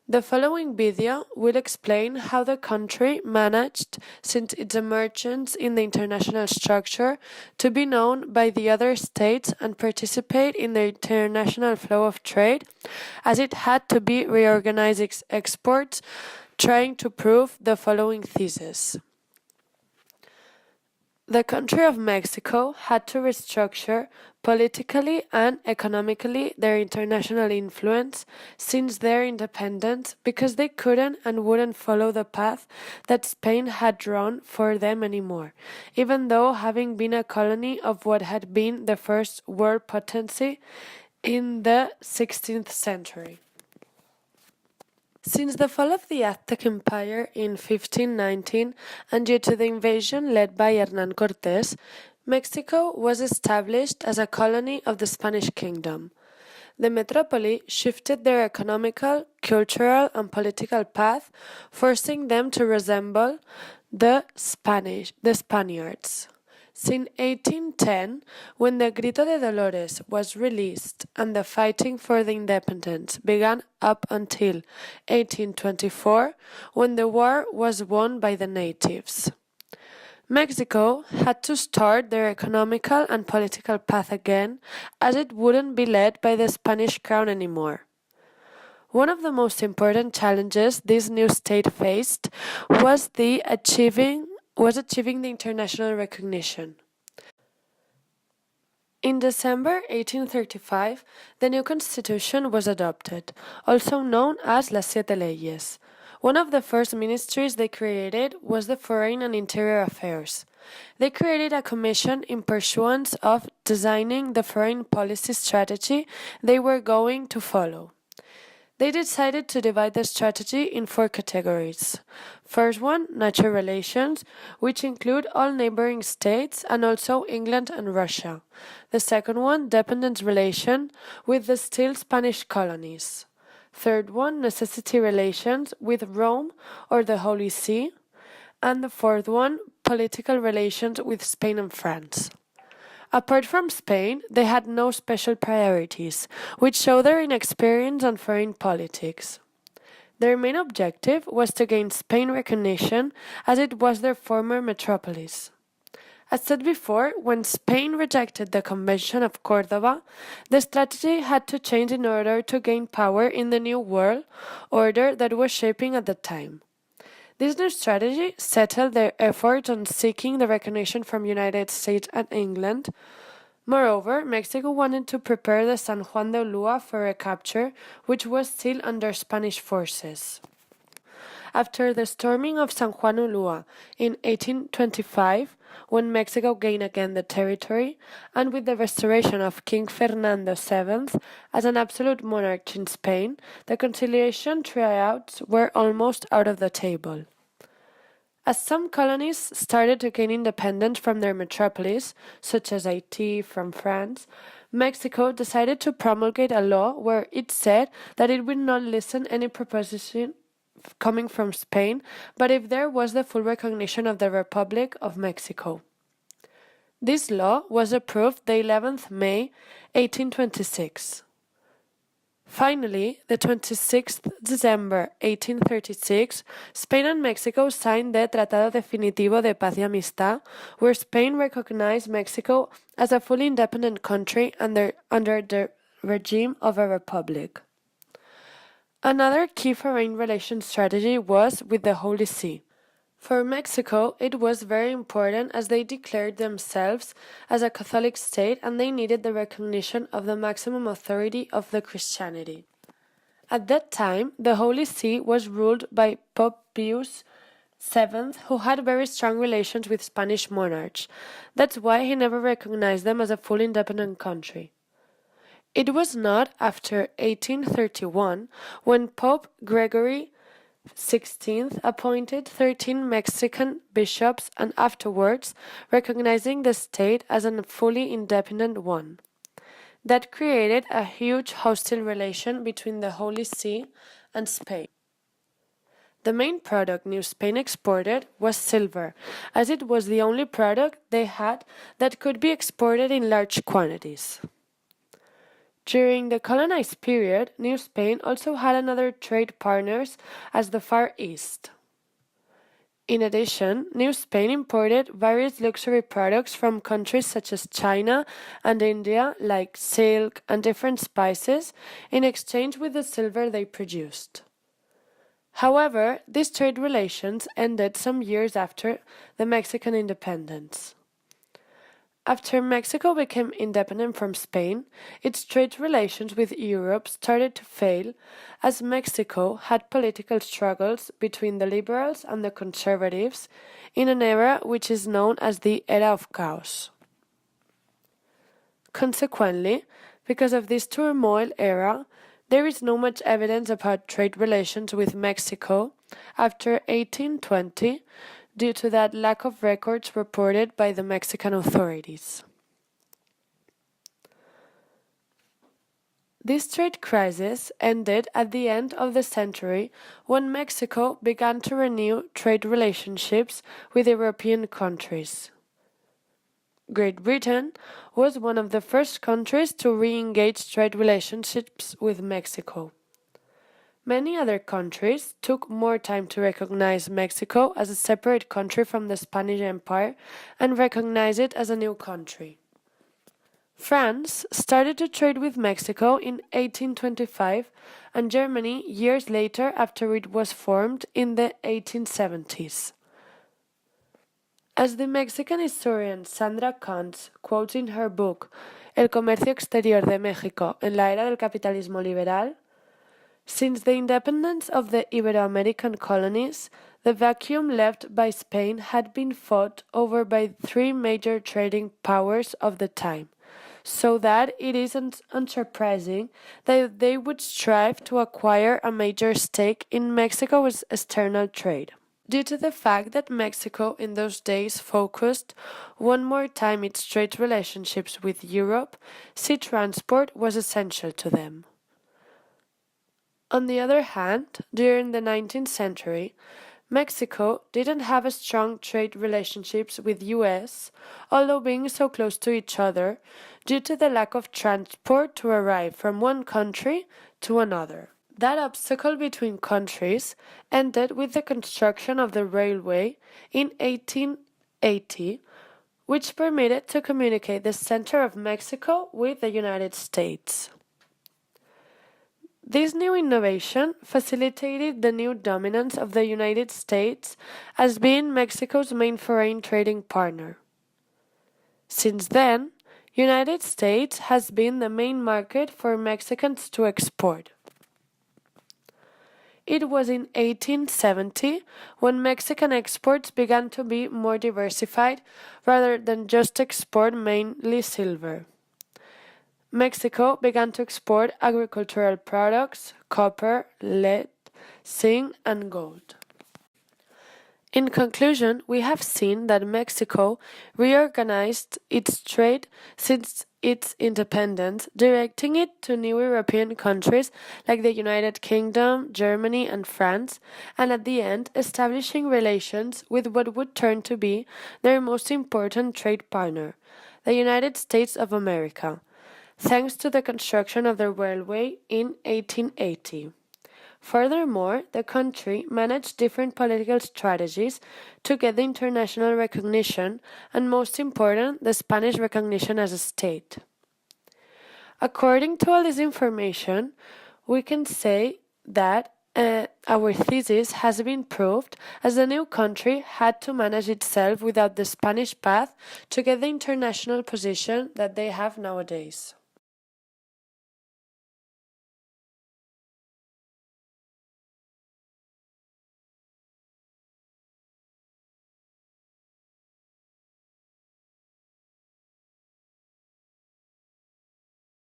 The following video will explain how the country managed, since its emergence in the international structure, to be known by the other states and participate in the international flow of trade, as it had to be reorganize its exports, trying to prove the following thesis. The country of Mexico had to restructure politically and economically their international influence since their independence because they couldn't and wouldn't follow the path that Spain had drawn for them anymore, even though having been a colony of what had been the first world potency in the 16th century. Since the fall of the Aztec Empire in 1519 and due to the invasion led by Hernan Corte, Mexico was established as a colony of the Spanish kingdom. The metropolis shifted their economical, cultural, and political path, forcing them to resemble the Spaniards. Since 1810, when the Grito de Dolores was released and the fighting for the independence began up until 1824, when the war was won by the natives. Mexico had to start their economical and political path again, as it wouldn't be led by the Spanish crown anymore. One of the most important challenges this new state faced was achieving the international recognition. In December 1835, the new constitution was adopted, also known as las Siete Leyes. One of the first ministries they created was the Foreign and Interior Affairs. They created a commission in pursuance of designing the foreign policy strategy they were going to follow. They decided to divide the strategy in 4 categories. First one, natural relations, which include all neighboring states and also England and Russia. The second one, dependence relation, with the still Spanish colonies. Third one, necessity relations with Rome or the Holy See. And the fourth one, political relations with Spain and France. Apart from Spain, they had no special priorities, which show their inexperience on foreign politics. Their main objective was to gain Spain recognition, as it was their former metropolis. As said before, when Spain rejected the Convention of Córdoba, the strategy had to change in order to gain power in the new world order that was shaping at the time. This new strategy settled their efforts on seeking the recognition from United States and England. Moreover, Mexico wanted to prepare the San Juan de Ulúa for recapture, which was still under Spanish forces. After the storming of San Juan Ulúa in 1825, when Mexico gained again the territory, and with the restoration of King Fernando VII as an absolute monarch in Spain, the conciliation tryouts were almost out of the table. As some colonies started to gain independence from their metropolis, such as Haiti from France, Mexico decided to promulgate a law where it said that it would not listen any proposition coming from Spain, but if there was the full recognition of the Republic of Mexico. This law was approved the 11th May 1826. Finally, the 26th December 1836, Spain and Mexico signed the Tratado Definitivo de Paz y Amistad, where Spain recognized Mexico as a fully independent country under the regime of a republic. Another key foreign relations strategy was with the Holy See. For Mexico, it was very important as they declared themselves as a Catholic state and they needed the recognition of the maximum authority of the Christianity. At that time, the Holy See was ruled by Pope Pius VII, who had very strong relations with Spanish monarchs. That's why he never recognized them as a fully independent country. It was not after 1831 when Pope Gregory XVI appointed 13 Mexican bishops and afterwards recognizing the state as a fully independent one. That created a huge hostile relation between the Holy See and Spain. The main product New Spain exported was silver, as it was the only product they had that could be exported in large quantities. During the colonized period, New Spain also had another trade partners as the Far East. In addition, New Spain imported various luxury products from countries such as China and India, like silk and different spices, in exchange with the silver they produced. However, these trade relations ended some years after the Mexican independence. After Mexico became independent from Spain, its trade relations with Europe started to fail as Mexico had political struggles between the liberals and the conservatives in an era which is known as the Era of Chaos. Consequently, because of this turmoil era, there is not much evidence about trade relations with Mexico after 1820, due to that lack of records reported by the Mexican authorities. This trade crisis ended at the end of the century when Mexico began to renew trade relationships with European countries. Great Britain was one of the first countries to re-engage trade relationships with Mexico. Many other countries took more time to recognize Mexico as a separate country from the Spanish Empire and recognize it as a new country. France started to trade with Mexico in 1825 and Germany years later after it was formed in the 1870s. As the Mexican historian Sandra Kuntz quotes in her book El comercio exterior de México en la era del capitalismo liberal, since the independence of the Ibero-American colonies, the vacuum left by Spain had been fought over by three major trading powers of the time, so that it isn't unsurprising that they would strive to acquire a major stake in Mexico's external trade. Due to the fact that Mexico in those days focused one more time its trade relationships with Europe, sea transport was essential to them. On the other hand, during the 19th century, Mexico didn't have a strong trade relationships with US, although being so close to each other, due to the lack of transport to arrive from one country to another. That obstacle between countries ended with the construction of the railway in 1880, which permitted to communicate the center of Mexico with the United States. This new innovation facilitated the new dominance of the United States as being Mexico's main foreign trading partner. Since then, United States has been the main market for Mexicans to export. It was in 1870 when Mexican exports began to be more diversified rather than just export mainly silver. Mexico began to export agricultural products, copper, lead, zinc, and gold. In conclusion, we have seen that Mexico reorganized its trade since its independence, directing it to new European countries like the United Kingdom, Germany, and France, and at the end establishing relations with what would turn to be their most important trade partner, the United States of America, thanks to the construction of the railway in 1880. Furthermore, the country managed different political strategies to get the international recognition and, most important, the Spanish recognition as a state. According to all this information, we can say that our thesis has been proved as the new country had to manage itself without the Spanish path to get the international position that they have nowadays.